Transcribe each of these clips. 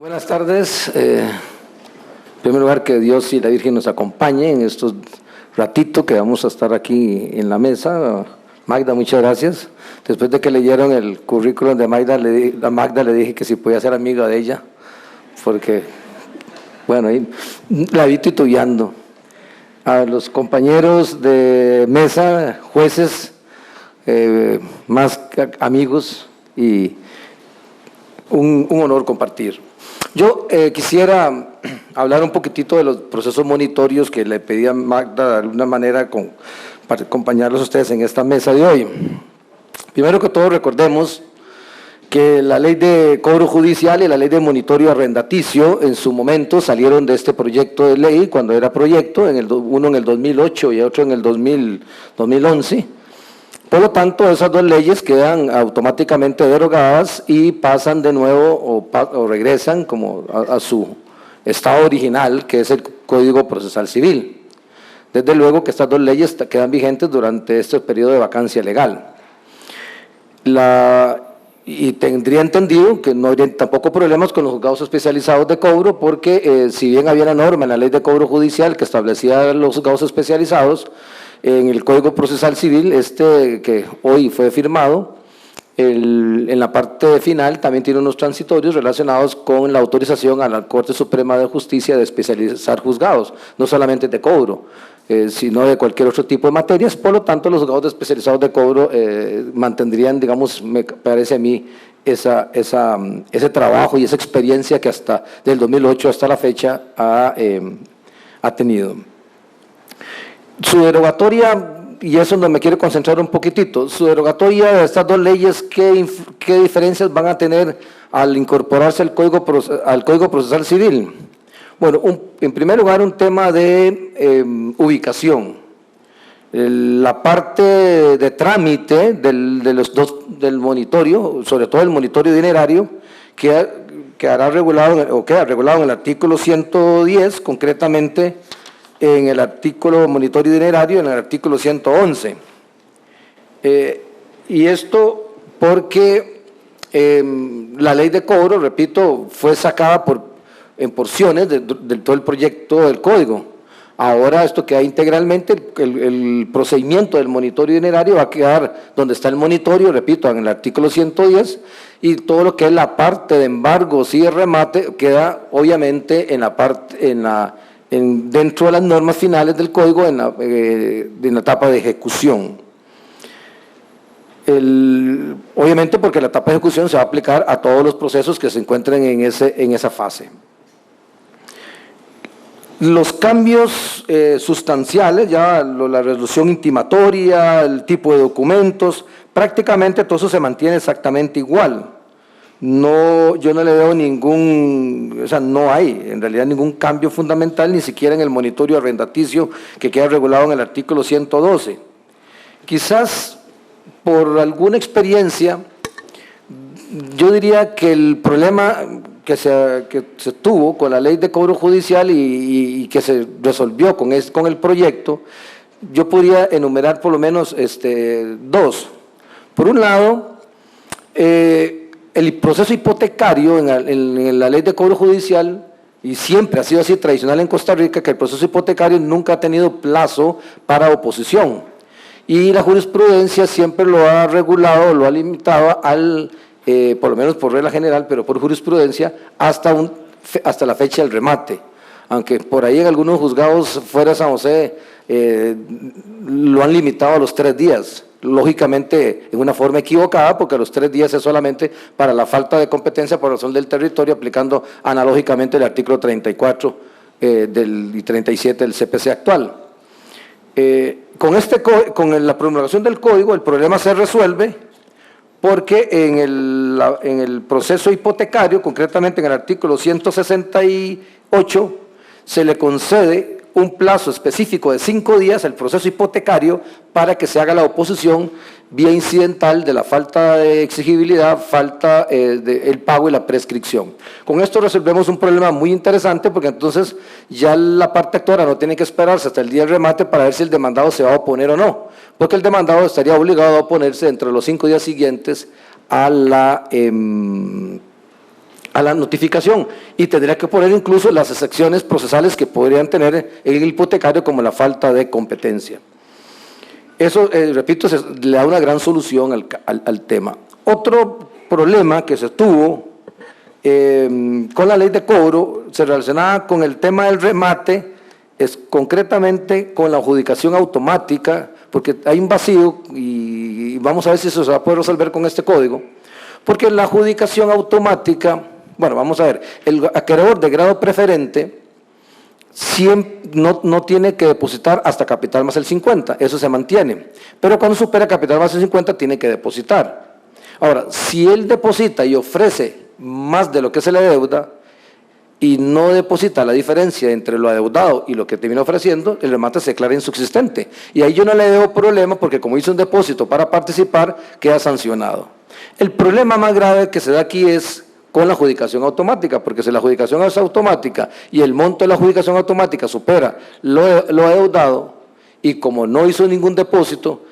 Buenas tardes. En primer lugar, que Dios y la Virgen nos acompañen en estos ratitos que vamos a estar aquí en la mesa. Magda, muchas gracias. Después de que leyeron el currículum de Magda, a Magda le dije que si podía ser amiga de ella, porque, bueno, ahí la vi titubeando. A los compañeros de mesa, jueces, más amigos, y un honor compartir. Yo quisiera hablar un poquitito de los procesos monitorios que le pedí a Magda de alguna manera para acompañarlos a ustedes en esta mesa de hoy. Primero que todo, recordemos que la ley de cobro judicial y la ley de monitoreo arrendaticio en su momento salieron de este proyecto de ley cuando era proyecto, uno en el 2008 y otro en el 2011. Por lo tanto, esas dos leyes quedan automáticamente derogadas y pasan de nuevo o regresan como a su estado original, que es el Código Procesal Civil. Desde luego que estas dos leyes quedan vigentes durante este periodo de vacancia legal. Y tendría entendido que no habría tampoco problemas con los juzgados especializados de cobro, porque si bien había una norma en la ley de cobro judicial que establecía los juzgados especializados, en el Código Procesal Civil, que hoy fue firmado, en la parte final también tiene unos transitorios relacionados con la autorización a la Corte Suprema de Justicia de especializar juzgados, no solamente de cobro, sino de cualquier otro tipo de materias. Por lo tanto, los juzgados especializados de cobro mantendrían, digamos, me parece a mí, ese trabajo y esa experiencia que hasta del 2008 hasta la fecha ha tenido. Su derogatoria, y eso es donde me quiero concentrar un poquitito, su derogatoria de estas dos leyes, ¿qué diferencias van a tener al incorporarse al Código Procesal Civil? Bueno, en primer lugar, un tema de ubicación. La parte de trámite del monitorio, sobre todo el monitorio dinerario, queda regulado en el artículo 110, concretamente en el artículo monitorio dinerario, en el artículo 111. Y esto porque la ley de cobro, repito, fue sacada en porciones de todo el proyecto del código. Ahora esto queda integralmente, el procedimiento del monitorio dinerario va a quedar donde está el monitorio, repito, en el artículo 110, y todo lo que es la parte de embargos y de remate queda obviamente dentro de las normas finales del código en la etapa de ejecución. Obviamente porque la etapa de ejecución se va a aplicar a todos los procesos que se encuentren en esa fase. Los cambios sustanciales, ya la resolución intimatoria, el tipo de documentos, prácticamente todo eso se mantiene exactamente igual. No, yo no le veo no hay en realidad ningún cambio fundamental, ni siquiera en el monitorio arrendaticio que queda regulado en el artículo 112. Quizás por alguna experiencia, yo diría que el problema que se tuvo con la ley de cobro judicial y que se resolvió con el proyecto, yo podría enumerar por lo menos dos. Por un lado, el proceso hipotecario en la ley de cobro judicial, y siempre ha sido así tradicional en Costa Rica, que el proceso hipotecario nunca ha tenido plazo para oposición. Y la jurisprudencia siempre lo ha regulado, lo ha limitado por lo menos por regla general, pero por jurisprudencia, hasta la fecha del remate. Aunque por ahí en algunos juzgados fuera de San José lo han limitado a los 3 días. Lógicamente en una forma equivocada, porque los 3 días es solamente para la falta de competencia por razón del territorio, aplicando analógicamente el artículo 34 y 37 del CPC actual. Con la promulgación del código, el problema se resuelve porque en el proceso hipotecario, concretamente en el artículo 168, se le concede un plazo específico de 5 días al proceso hipotecario para que se haga la oposición vía incidental de la falta de exigibilidad, falta del pago y la prescripción. Con esto resolvemos un problema muy interesante, porque entonces ya la parte actora no tiene que esperarse hasta el día del remate para ver si el demandado se va a oponer o no, porque el demandado estaría obligado a oponerse entre los 5 días siguientes a a la notificación y tendría que poner incluso las excepciones procesales que podrían tener el hipotecario como la falta de competencia. Eso, repito, le da una gran solución al tema. Otro problema que se tuvo con la ley de cobro se relacionaba con el tema del remate, es concretamente con la adjudicación automática, porque hay un vacío y vamos a ver si eso se va a poder resolver con este código, porque la adjudicación automática, bueno, vamos a ver, el acreedor de grado preferente no tiene que depositar hasta capital más el 50, eso se mantiene, pero cuando supera capital más el 50 tiene que depositar. Ahora, si él deposita y ofrece más de lo que se le deuda y no deposita la diferencia entre lo adeudado y lo que termina ofreciendo, el remate se declara insubsistente. Y ahí yo no le veo problema porque como hizo un depósito para participar, queda sancionado. El problema más grave que se da aquí es con la adjudicación automática, porque si la adjudicación es automática y el monto de la adjudicación automática supera lo adeudado y como no hizo ningún depósito,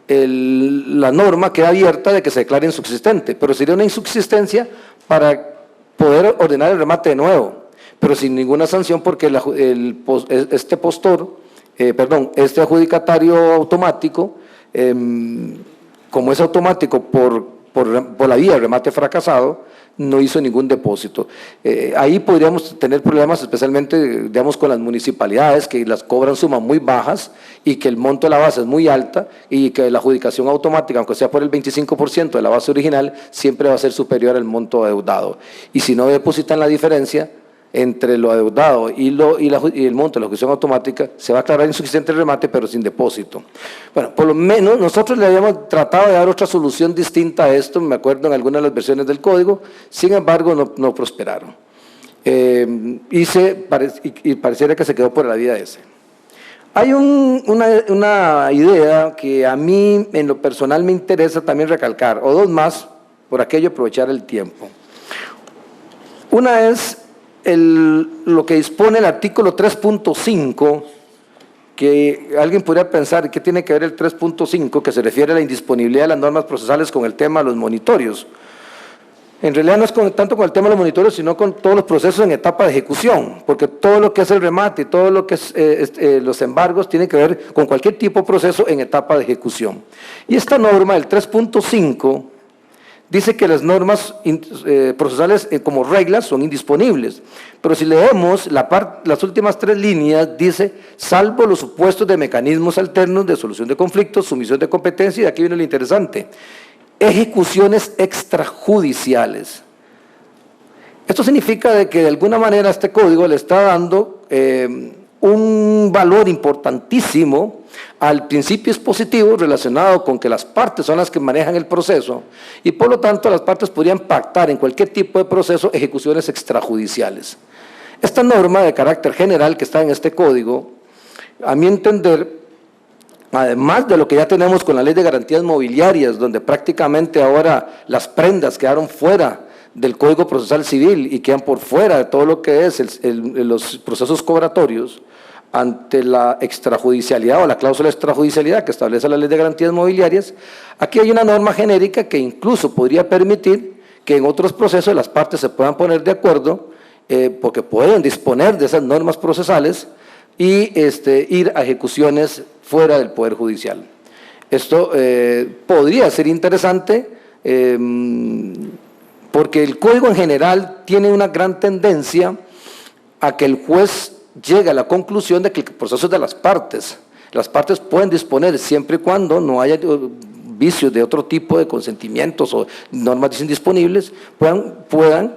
la norma queda abierta de que se declare insubsistente, pero sería una insubsistencia para poder ordenar el remate de nuevo, pero sin ninguna sanción porque este adjudicatario automático, como es automático por la vía del remate fracasado, no hizo ningún depósito. Ahí podríamos tener problemas especialmente, digamos, con las municipalidades que las cobran sumas muy bajas y que el monto de la base es muy alta y que la adjudicación automática, aunque sea por el 25% de la base original, siempre va a ser superior al monto adeudado. Y si no depositan la diferencia entre lo adeudado y el monto de la ejecución automática, se va a aclarar insuficiente el remate, pero sin depósito. Bueno, por lo menos nosotros le habíamos tratado de dar otra solución distinta a esto, me acuerdo en algunas de las versiones del código, sin embargo no prosperaron. Y pareciera que se quedó por la vida ese. Hay una idea que a mí en lo personal me interesa también recalcar, o dos más, por aquello aprovechar el tiempo. Una es lo que dispone el artículo 3.5, que alguien podría pensar, ¿qué tiene que ver el 3.5? Que se refiere a la indisponibilidad de las normas procesales con el tema de los monitorios. En realidad no es tanto con el tema de los monitorios, sino con todos los procesos en etapa de ejecución, porque todo lo que es el remate y todo lo que es los embargos tiene que ver con cualquier tipo de proceso en etapa de ejecución. Y esta norma, el 3.5, dice que las normas procesales como reglas son indisponibles, pero si leemos las últimas tres líneas, dice, salvo los supuestos de mecanismos alternos de solución de conflictos, sumisión de competencia, y aquí viene lo interesante, ejecuciones extrajudiciales. Esto significa de que de alguna manera este código le está dando un valor importantísimo al principio expositivo relacionado con que las partes son las que manejan el proceso y por lo tanto las partes podrían pactar en cualquier tipo de proceso ejecuciones extrajudiciales. Esta norma de carácter general que está en este código, a mi entender, además de lo que ya tenemos con la Ley de Garantías Mobiliarias, donde prácticamente ahora las prendas quedaron fuera del Código Procesal Civil y quedan por fuera de todo lo que es los procesos cobratorios, ante la extrajudicialidad o la cláusula de extrajudicialidad que establece la Ley de Garantías Mobiliarias, aquí hay una norma genérica que incluso podría permitir que en otros procesos las partes se puedan poner de acuerdo, porque pueden disponer de esas normas procesales y ir a ejecuciones fuera del Poder Judicial. Esto podría ser interesante porque el Código en general tiene una gran tendencia a que el juez llega a la conclusión de que el proceso es de las partes. Las partes pueden disponer siempre y cuando no haya vicios de otro tipo de consentimientos o normas indisponibles, puedan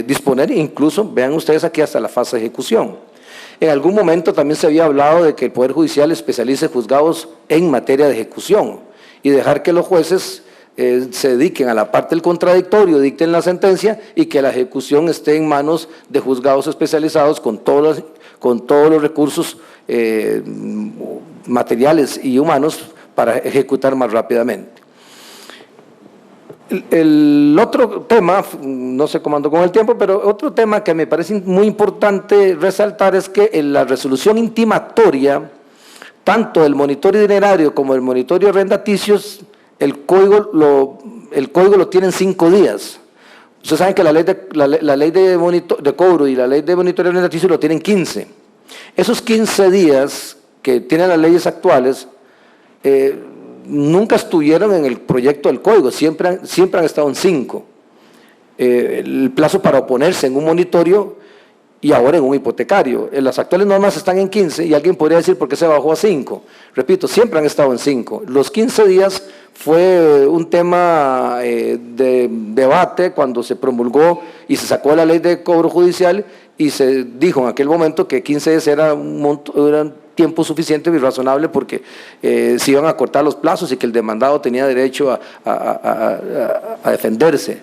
disponer, incluso, vean ustedes aquí, hasta la fase de ejecución. En algún momento también se había hablado de que el Poder Judicial especialice juzgados en materia de ejecución y dejar que los jueces se dediquen a la parte del contradictorio, dicten la sentencia y que la ejecución esté en manos de juzgados especializados con todos los recursos materiales y humanos para ejecutar más rápidamente. El otro tema, no sé cómo ando con el tiempo, pero otro tema que me parece muy importante resaltar es que en la resolución intimatoria, tanto del monitorio dinerario como del monitorio arrendaticios, el código lo tiene en 5 días, Ustedes saben que la ley de cobro y la ley de monitoreo alimenticio lo tienen 15. Esos 15 días que tienen las leyes actuales nunca estuvieron en el proyecto del código, siempre han estado en 5. El plazo para oponerse en un monitorio y ahora en un hipotecario. Las actuales normas están en 15 y alguien podría decir por qué se bajó a 5. Repito, siempre han estado en 5. Los 15 días fue un tema de debate cuando se promulgó y se sacó la ley de cobro judicial y se dijo en aquel momento que 15 días era un tiempo suficiente y razonable porque se iban a cortar los plazos y que el demandado tenía derecho a defenderse.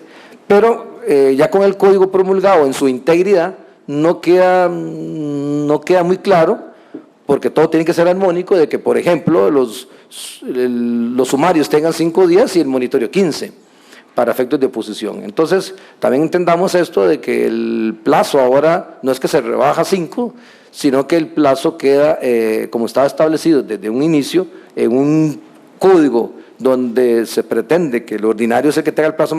Pero ya con el código promulgado en su integridad, no queda muy claro, porque todo tiene que ser armónico, de que, por ejemplo, los sumarios tengan 5 días y el monitoreo 15, para efectos de oposición. Entonces, también entendamos esto de que el plazo ahora no es que se rebaja a 5, sino que el plazo queda, como estaba establecido desde un inicio, en un código donde se pretende que el ordinario es el que tenga el plazo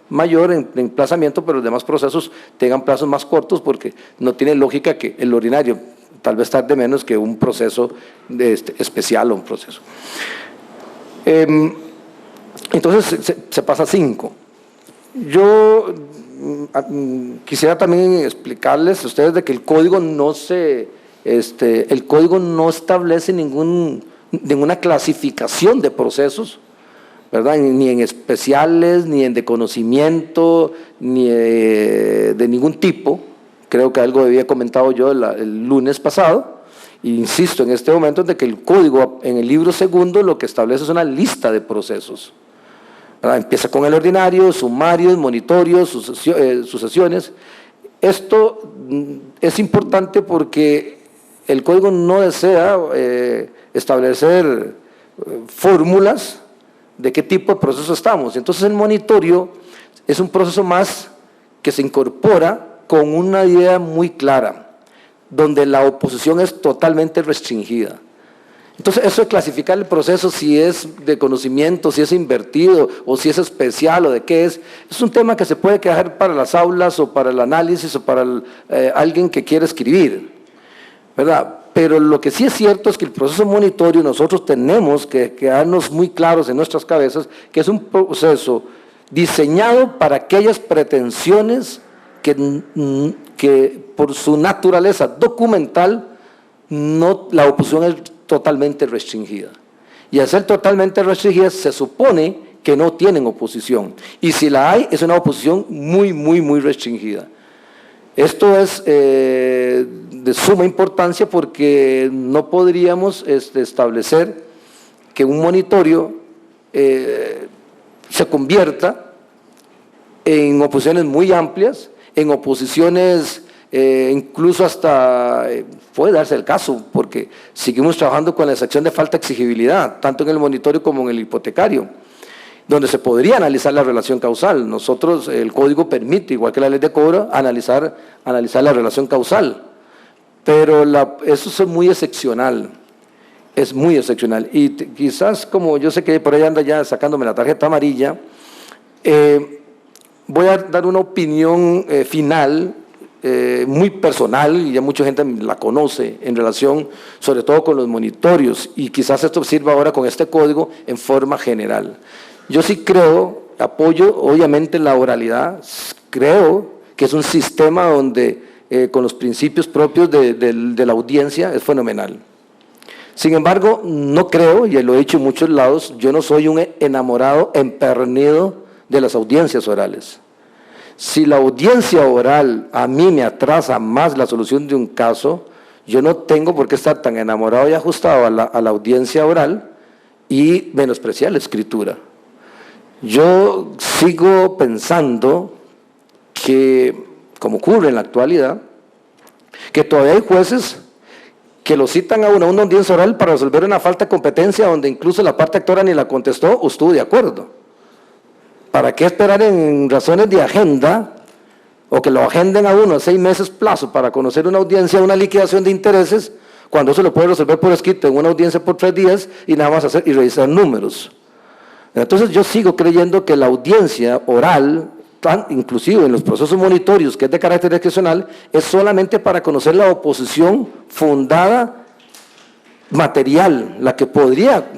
mayor en emplazamiento, pero los demás procesos tengan plazos más cortos, porque no tiene lógica que el ordinario tal vez tarde menos que un proceso especial o un proceso. Entonces se pasa a 5. Yo quisiera también explicarles a ustedes de que el código no establece ninguna clasificación de procesos, ¿verdad? Ni en especiales, ni en de conocimiento, ni de ningún tipo. Creo que algo había comentado yo el lunes pasado. Insisto en este momento de que el código en el libro segundo lo que establece es una lista de procesos, ¿verdad? Empieza con el ordinario, sumarios, monitorios, sucesiones. Esto es importante porque el código no desea establecer fórmulas de qué tipo de proceso estamos. Entonces el monitorio es un proceso más que se incorpora con una idea muy clara, donde la oposición es totalmente restringida. Entonces eso de clasificar el proceso, si es de conocimiento, si es invertido o si es especial o de qué es un tema que se puede quedar para las aulas o para el análisis o para alguien que quiere escribir, ¿verdad? Pero lo que sí es cierto es que el proceso monitorio nosotros tenemos que quedarnos muy claros en nuestras cabezas que es un proceso diseñado para aquellas pretensiones que por su naturaleza documental la oposición es totalmente restringida. Y al ser totalmente restringida se supone que no tienen oposición. Y si la hay, es una oposición muy, muy, muy restringida. Esto es de suma importancia porque no podríamos establecer que un monitorio se convierta en oposiciones muy amplias, en oposiciones incluso hasta, puede darse el caso, porque seguimos trabajando con la sección de falta de exigibilidad, tanto en el monitorio como en el hipotecario, donde se podría analizar la relación causal. Nosotros, el código permite, igual que la ley de cobro, analizar la relación causal, pero eso es muy excepcional, y quizás como yo sé que por ahí anda ya sacándome la tarjeta amarilla, voy a dar una opinión final, muy personal, y ya mucha gente la conoce en relación sobre todo con los monitorios, y quizás esto sirva ahora con este código en forma general. Yo sí apoyo obviamente la oralidad, creo que es un sistema donde con los principios propios de la audiencia es fenomenal. Sin embargo, no creo, y lo he dicho en muchos lados, yo no soy un enamorado empedernido de las audiencias orales. Si la audiencia oral a mí me atrasa más la solución de un caso, yo no tengo por qué estar tan enamorado y ajustado a la audiencia oral y menospreciar la escritura. Yo sigo pensando que, como ocurre en la actualidad, que todavía hay jueces que lo citan a una audiencia oral para resolver una falta de competencia donde incluso la parte actora ni la contestó o estuvo de acuerdo. ¿Para qué esperar en razones de agenda o que lo agenden a uno a 6 meses plazo para conocer una audiencia, una liquidación de intereses, cuando eso lo puede resolver por escrito en una audiencia por 3 días y nada más hacer y revisar números? Entonces yo sigo creyendo que la audiencia oral, inclusive en los procesos monitorios, que es de carácter discrecional, es solamente para conocer la oposición fundada material, la que podría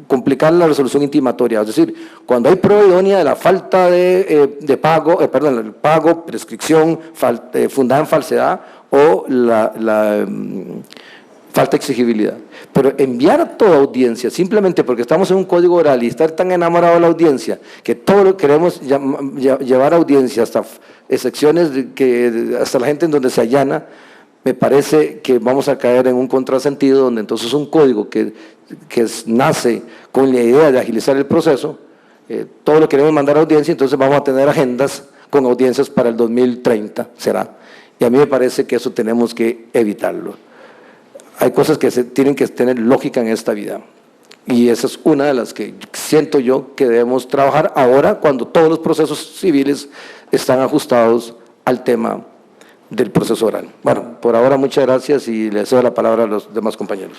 complicar la resolución intimatoria. Es decir, cuando hay prueba idónea de la falta de pago, el pago, prescripción fundada en falsedad o la falta de exigibilidad. Pero enviar a toda audiencia, simplemente porque estamos en un código oral y estar tan enamorado de la audiencia, que todo lo queremos llevar a audiencia hasta secciones hasta la gente en donde se allana, me parece que vamos a caer en un contrasentido donde entonces un código que nace con la idea de agilizar el proceso, todo lo queremos mandar a audiencia, entonces vamos a tener agendas con audiencias para el 2030, será. Y a mí me parece que eso tenemos que evitarlo. Hay cosas que tienen que tener lógica en esta vida. Y esa es una de las que siento yo que debemos trabajar ahora cuando todos los procesos civiles están ajustados al tema del proceso oral. Bueno, por ahora muchas gracias y le cedo la palabra a los demás compañeros.